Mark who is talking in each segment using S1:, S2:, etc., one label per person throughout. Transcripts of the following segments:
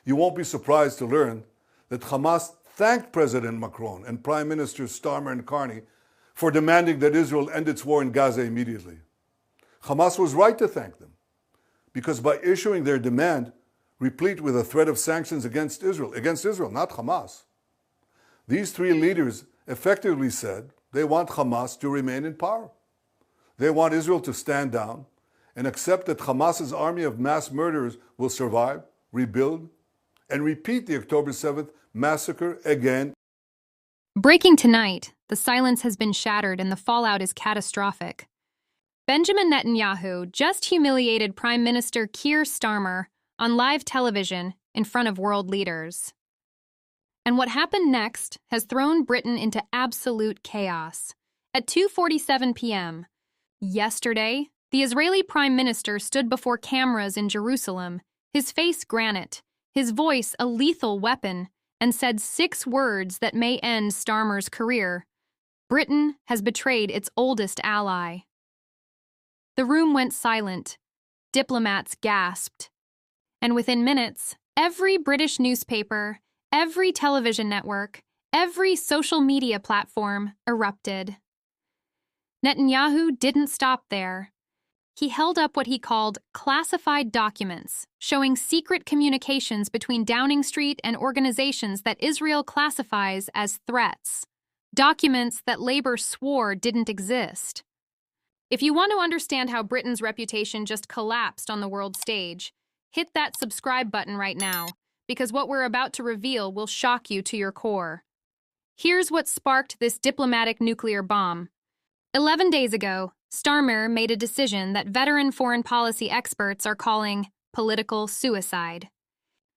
S1: You won't be surprised to learn that Hamas thanked President Macron and Prime Ministers Starmer and Carney for demanding that Israel end its war in Gaza immediately. Hamas was right to thank them, because by issuing their demand, replete with a threat of sanctions against Israel, not Hamas, these three leaders effectively said they want Hamas to remain in power. They want Israel to stand down and accept that Hamas's army of mass murderers will survive, rebuild, and repeat the October 7th massacre again.
S2: Breaking tonight, the silence has been shattered and the fallout is catastrophic. Benjamin Netanyahu just humiliated Prime Minister Keir Starmer on live television in front of world leaders. And what happened next has thrown Britain into absolute chaos. At 2:47 p.m. yesterday, the Israeli Prime Minister stood before cameras in Jerusalem, his face granite, his voice a lethal weapon, and said 6 words that may end Starmer's career. Britain has betrayed its oldest ally. The room went silent. Diplomats gasped. And within minutes, every British newspaper, every television network, every social media platform erupted. Netanyahu didn't stop there. He held up what he called classified documents, showing secret communications between Downing Street and organizations that Israel classifies as threats, documents that Labour swore didn't exist. If you want to understand how Britain's reputation just collapsed on the world stage, hit that subscribe button right now, because what we're about to reveal will shock you to your core. Here's what sparked this diplomatic nuclear bomb. 11 days ago, Starmer made a decision that veteran foreign policy experts are calling political suicide.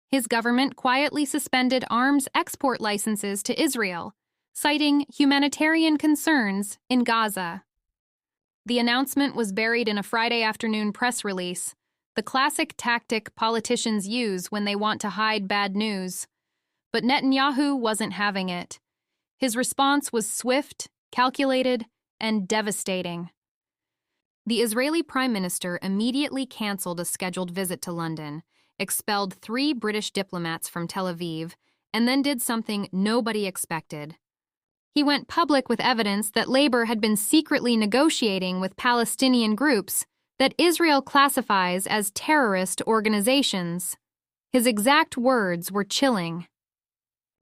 S2: His government quietly suspended arms export licenses to Israel, citing humanitarian concerns in Gaza. The announcement was buried in a Friday afternoon press release, the classic tactic politicians use when they want to hide bad news. But Netanyahu wasn't having it. His response was swift, calculated, and devastating. The Israeli Prime Minister immediately canceled a scheduled visit to London, expelled 3 British diplomats from Tel Aviv, and then did something nobody expected. He went public with evidence that Labour had been secretly negotiating with Palestinian groups that Israel classifies as terrorist organizations. His exact words were chilling.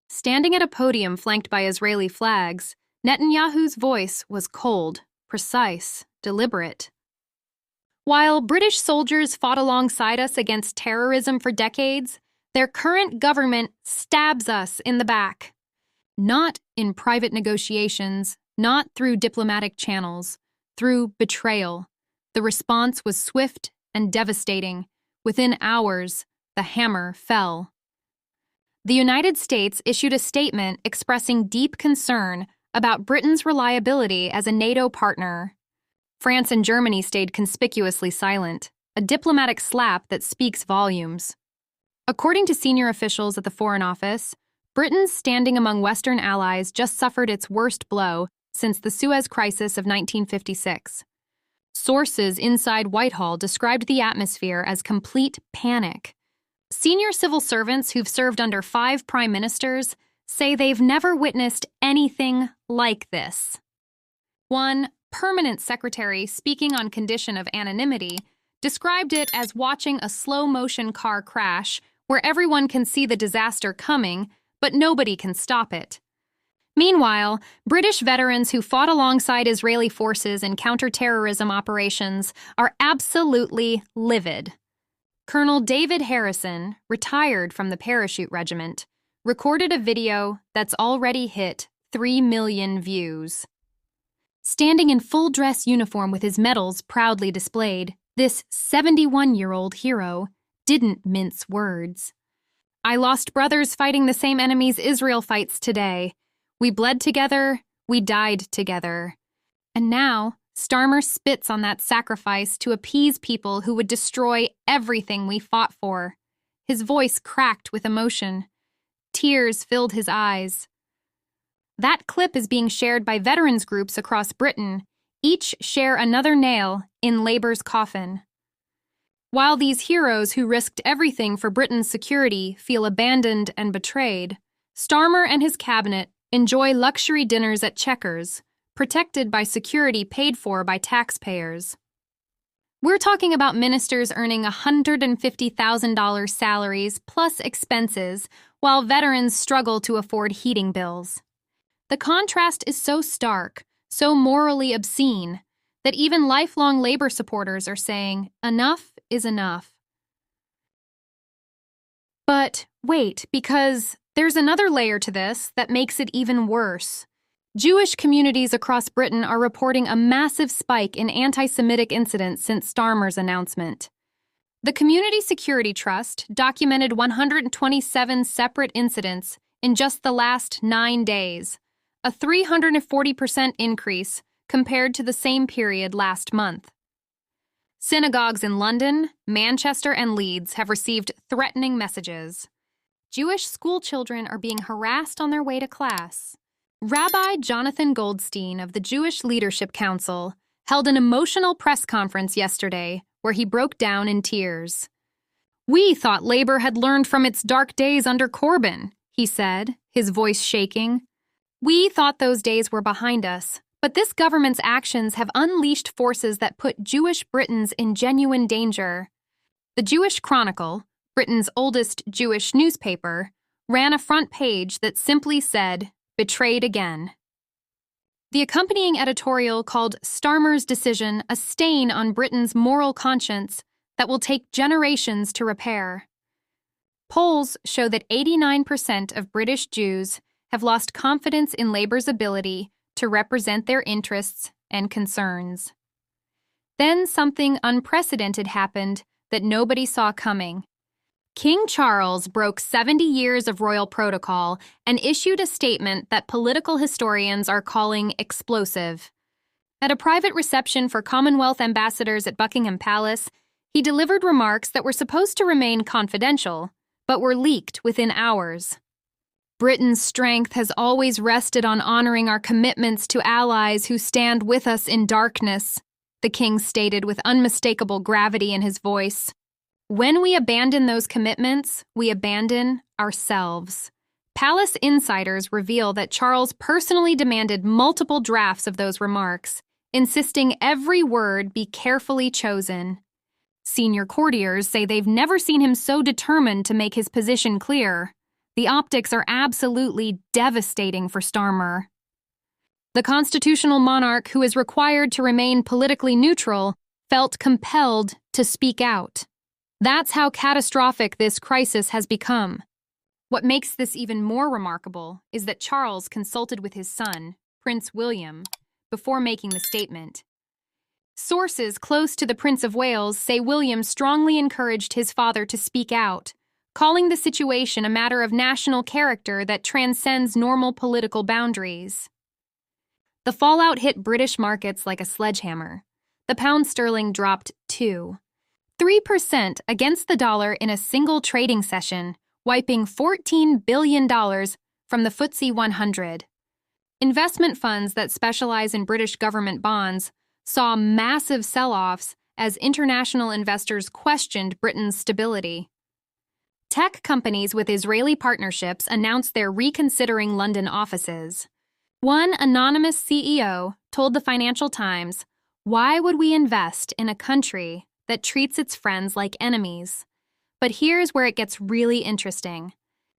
S2: Standing at a podium flanked by Israeli flags, Netanyahu's voice was cold, precise, deliberate. While British soldiers fought alongside us against terrorism for decades, their current government stabs us in the back. Not in private negotiations, not through diplomatic channels, through betrayal. The response was swift and devastating. Within hours, the hammer fell. The United States issued a statement expressing deep concern about Britain's reliability as a NATO partner. France and Germany stayed conspicuously silent, a diplomatic slap that speaks volumes. According to senior officials at the Foreign Office, Britain's standing among Western allies just suffered its worst blow since the Suez Crisis of 1956. Sources inside Whitehall described the atmosphere as complete panic. Senior civil servants who've served under 5 prime ministers say they've never witnessed anything like this. One permanent secretary, speaking on condition of anonymity, described it as watching a slow-motion car crash where everyone can see the disaster coming, but nobody can stop it. Meanwhile, British veterans who fought alongside Israeli forces in counter-terrorism operations are absolutely livid. Colonel David Harrison, retired from the Parachute Regiment, recorded a video that's already hit 3 million views. Standing in full dress uniform with his medals proudly displayed, this 71-year-old hero didn't mince words. "I lost brothers fighting the same enemies Israel fights today. We bled together, we died together." And now, Starmer spits on that sacrifice to appease people who would destroy everything we fought for. His voice cracked with emotion. Tears filled his eyes. That clip is being shared by veterans groups across Britain. Each share another nail in Labour's coffin. While these heroes who risked everything for Britain's security feel abandoned and betrayed, Starmer and his cabinet enjoy luxury dinners at Chequers, protected by security paid for by taxpayers. We're talking about ministers earning $150,000 salaries plus expenses, while veterans struggle to afford heating bills. The contrast is so stark, so morally obscene, that even lifelong Labour supporters are saying, enough is enough. But wait, because there's another layer to this that makes it even worse. Jewish communities across Britain are reporting a massive spike in anti-Semitic incidents since Starmer's announcement. The Community Security Trust documented 127 separate incidents in just the last 9 days, a 340% increase compared to the same period last month. Synagogues in London, Manchester, and Leeds have received threatening messages. Jewish school children are being harassed on their way to class. Rabbi Jonathan Goldstein of the Jewish Leadership Council held an emotional press conference yesterday where he broke down in tears. "We thought Labour had learned from its dark days under Corbyn," he said, his voice shaking. "We thought those days were behind us, but this government's actions have unleashed forces that put Jewish Britons in genuine danger." The Jewish Chronicle, Britain's oldest Jewish newspaper, ran a front page that simply said, "Betrayed again." The accompanying editorial called Starmer's decision a stain on Britain's moral conscience that will take generations to repair. Polls show that 89% of British Jews have lost confidence in Labour's ability to represent their interests and concerns. Then something unprecedented happened that nobody saw coming. King Charles broke 70 years of royal protocol and issued a statement that political historians are calling explosive. At a private reception for Commonwealth ambassadors at Buckingham Palace, he delivered remarks that were supposed to remain confidential, but were leaked within hours. "Britain's strength has always rested on honoring our commitments to allies who stand with us in darkness," the king stated with unmistakable gravity in his voice. "When we abandon those commitments, we abandon ourselves." Palace insiders reveal that Charles personally demanded multiple drafts of those remarks, insisting every word be carefully chosen. Senior courtiers say they've never seen him so determined to make his position clear. The optics are absolutely devastating for Starmer. The constitutional monarch, who is required to remain politically neutral, felt compelled to speak out. That's how catastrophic this crisis has become. What makes this even more remarkable is that Charles consulted with his son, Prince William, before making the statement. Sources close to the Prince of Wales say William strongly encouraged his father to speak out, calling the situation a matter of national character that transcends normal political boundaries. The fallout hit British markets like a sledgehammer. The pound sterling dropped 3% against the dollar in a single trading session, wiping $14 billion from the FTSE 100. Investment funds that specialize in British government bonds saw massive sell-offs as international investors questioned Britain's stability. Tech companies with Israeli partnerships announced they're reconsidering London offices. One anonymous CEO told the Financial Times, "Why would we invest in a country that treats its friends like enemies?" But here's where it gets really interesting.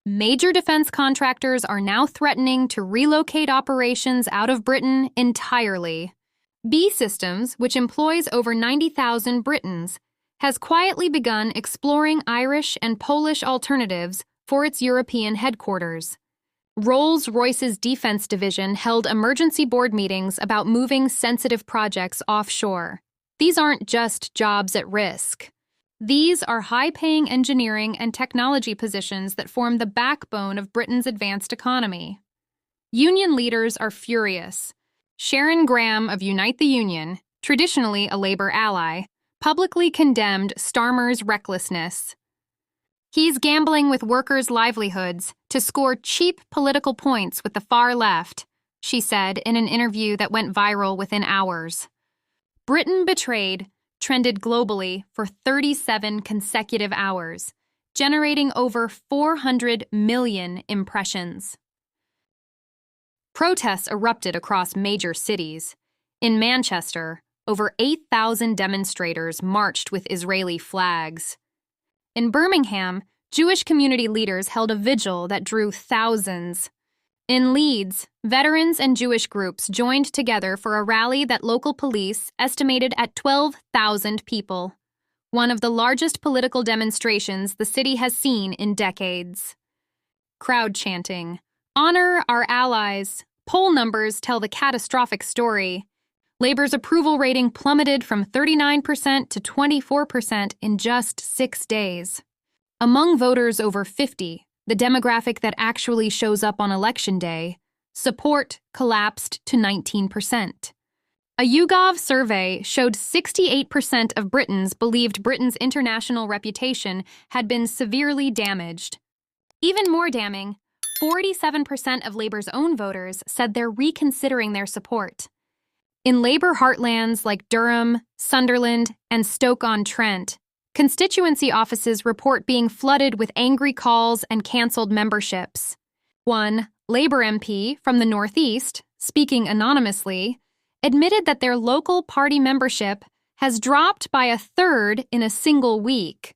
S2: Major defense contractors are now threatening to relocate operations out of Britain entirely. B Systems, which employs over 90,000 Britons, has quietly begun exploring Irish and Polish alternatives for its European headquarters. Rolls-Royce's defense division held emergency board meetings about moving sensitive projects offshore. These aren't just jobs at risk. These are high-paying engineering and technology positions that form the backbone of Britain's advanced economy. Union leaders are furious. Sharon Graham of Unite the Union, traditionally a Labour ally, publicly condemned Starmer's recklessness. "He's gambling with workers' livelihoods to score cheap political points with the far left," she said in an interview that went viral within hours. Britain betrayed, trended globally for 37 consecutive hours, generating over 400 million impressions. Protests erupted across major cities. In Manchester, over 8,000 demonstrators marched with Israeli flags. In Birmingham, Jewish community leaders held a vigil that drew thousands. In Leeds, veterans and Jewish groups joined together for a rally that local police estimated at 12,000 people, one of the largest political demonstrations the city has seen in decades. Crowd chanting, "Honor our allies." Poll numbers tell the catastrophic story. Labor's approval rating plummeted from 39% to 24% in just 6 days. Among voters over 50, the demographic that actually shows up on election day, support collapsed to 19%. A YouGov survey showed 68% of Britons believed Britain's international reputation had been severely damaged. Even more damning, 47% of Labour's own voters said they're reconsidering their support. In Labour heartlands like Durham, Sunderland, and Stoke-on-Trent, constituency offices report being flooded with angry calls and cancelled memberships. One Labour MP from the Northeast, speaking anonymously, admitted that their local party membership has dropped by a third in a single week.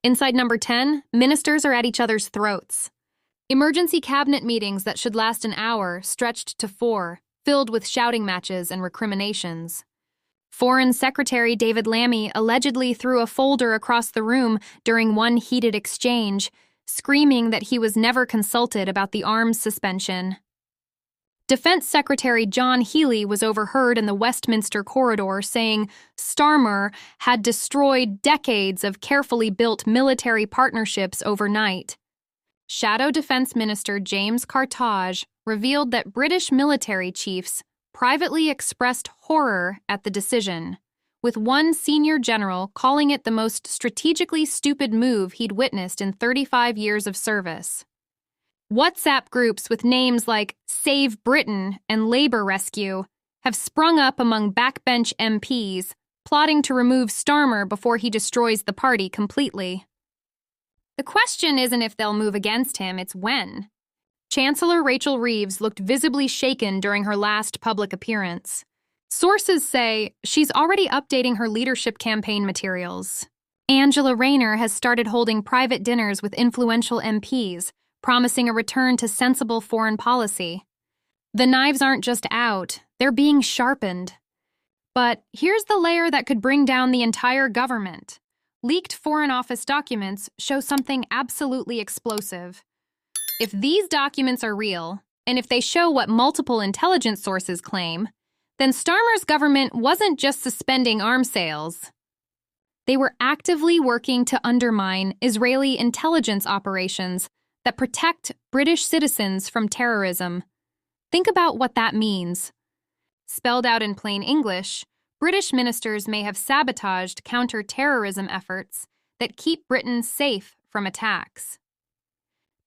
S2: Inside Number 10, ministers are at each other's throats. Emergency cabinet meetings that should last an hour stretched to 4, filled with shouting matches and recriminations. Foreign Secretary David Lammy allegedly threw a folder across the room during one heated exchange, screaming that he was never consulted about the arms suspension. Defense Secretary John Healey was overheard in the Westminster corridor saying Starmer had destroyed decades of carefully built military partnerships overnight. Shadow Defense Minister James Cartage revealed that British military chiefs privately expressed horror at the decision, with one senior general calling it the most strategically stupid move he'd witnessed in 35 years of service. WhatsApp groups with names like Save Britain and Labour Rescue have sprung up among backbench MPs, plotting to remove Starmer before he destroys the party completely. The question isn't if they'll move against him, it's when. Chancellor Rachel Reeves looked visibly shaken during her last public appearance. Sources say she's already updating her leadership campaign materials. Angela Rayner has started holding private dinners with influential MPs, promising a return to sensible foreign policy. The knives aren't just out, they're being sharpened. But here's the layer that could bring down the entire government. Leaked Foreign Office documents show something absolutely explosive. If these documents are real, and if they show what multiple intelligence sources claim, then Starmer's government wasn't just suspending arms sales. They were actively working to undermine Israeli intelligence operations that protect British citizens from terrorism. Think about what that means. Spelled out in plain English, British ministers may have sabotaged counter-terrorism efforts that keep Britain safe from attacks.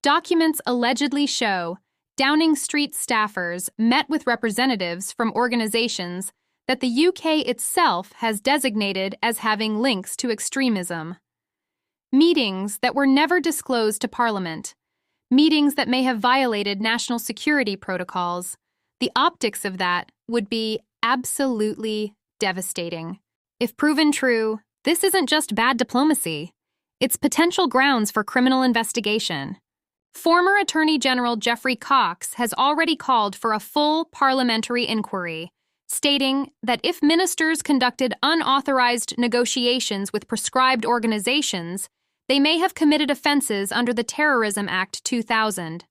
S2: Documents allegedly show Downing Street staffers met with representatives from organizations that the UK itself has designated as having links to extremism. Meetings that were never disclosed to Parliament. Meetings that may have violated national security protocols. The optics of that would be absolutely devastating. If proven true, this isn't just bad diplomacy. It's potential grounds for criminal investigation. Former Attorney General Geoffrey Cox has already called for a full parliamentary inquiry, stating that if ministers conducted unauthorized negotiations with prescribed organizations, they may have committed offenses under the Terrorism Act 2000.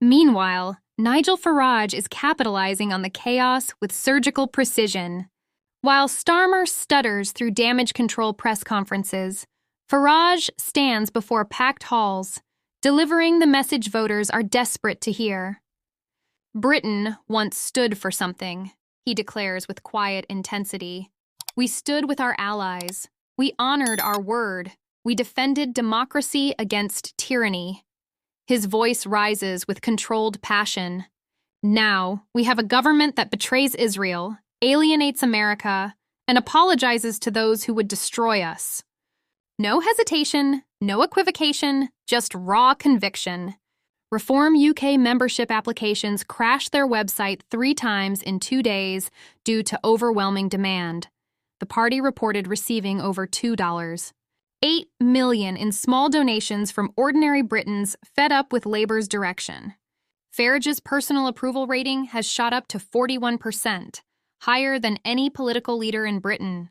S2: Meanwhile, Nigel Farage is capitalizing on the chaos with surgical precision. While Starmer stutters through damage control press conferences, Farage stands before packed halls, delivering the message voters are desperate to hear. Britain once stood for something, he declares with quiet intensity. We stood with our allies. We honored our word. We defended democracy against tyranny. His voice rises with controlled passion. Now, we have a government that betrays Israel, alienates America, and apologizes to those who would destroy us. No hesitation, no equivocation, just raw conviction. Reform UK membership applications crashed their website 3 times in 2 days due to overwhelming demand. The party reported receiving over $8 million in small donations from ordinary Britons fed up with Labour's direction. Farage's personal approval rating has shot up to 41%, higher than any political leader in Britain.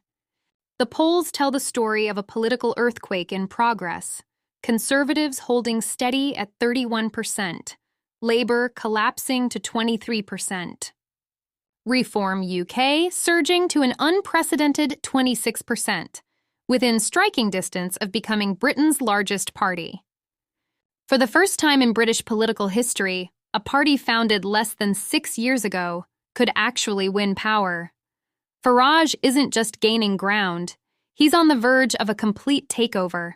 S2: The polls tell the story of a political earthquake in progress. Conservatives holding steady at 31%, Labour collapsing to 23%. Reform UK surging to an unprecedented 26%, within striking distance of becoming Britain's largest party. For the first time in British political history, a party founded less than 6 years ago could actually win power. Farage isn't just gaining ground, he's on the verge of a complete takeover.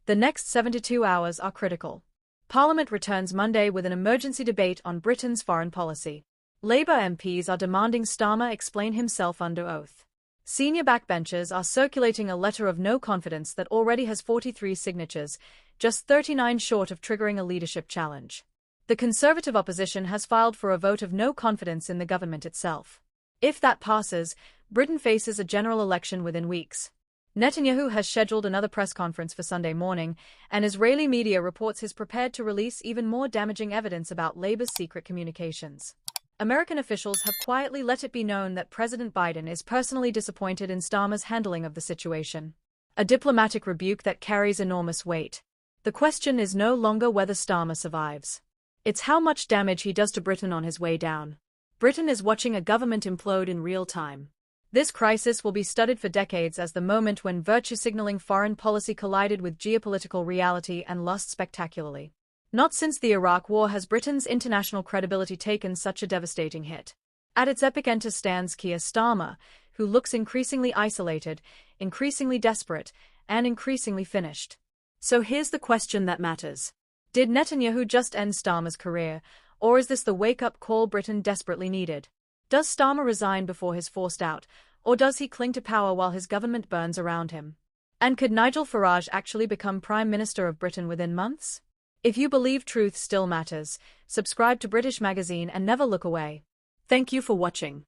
S3: The next 72 hours are critical. Parliament returns Monday with an emergency debate on Britain's foreign policy. Labour MPs are demanding Starmer explain himself under oath. Senior backbenchers are circulating a letter of no confidence that already has 43 signatures, just 39 short of triggering a leadership challenge. The Conservative opposition has filed for a vote of no confidence in the government itself. If that passes, Britain faces a general election within weeks. Netanyahu has scheduled another press conference for Sunday morning, and Israeli media reports he's prepared to release even more damaging evidence about Labour's secret communications. American officials have quietly let it be known that President Biden is personally disappointed in Starmer's handling of the situation. A diplomatic rebuke that carries enormous weight. The question is no longer whether Starmer survives. It's how much damage he does to Britain on his way down. Britain is watching a government implode in real time. This crisis will be studied for decades as the moment when virtue-signaling foreign policy collided with geopolitical reality and lost spectacularly. Not since the Iraq War has Britain's international credibility taken such a devastating hit. At its epicenter stands Keir Starmer, who looks increasingly isolated, increasingly desperate, and increasingly finished. So here's the question that matters. Did Netanyahu just end Starmer's career, or is this the wake-up call Britain desperately needed? Does Starmer resign before he's forced out, or does he cling to power while his government burns around him? And could Nigel Farage actually become Prime Minister of Britain within months? If you believe truth still matters, subscribe to British Magazine and never look away. Thank you for watching.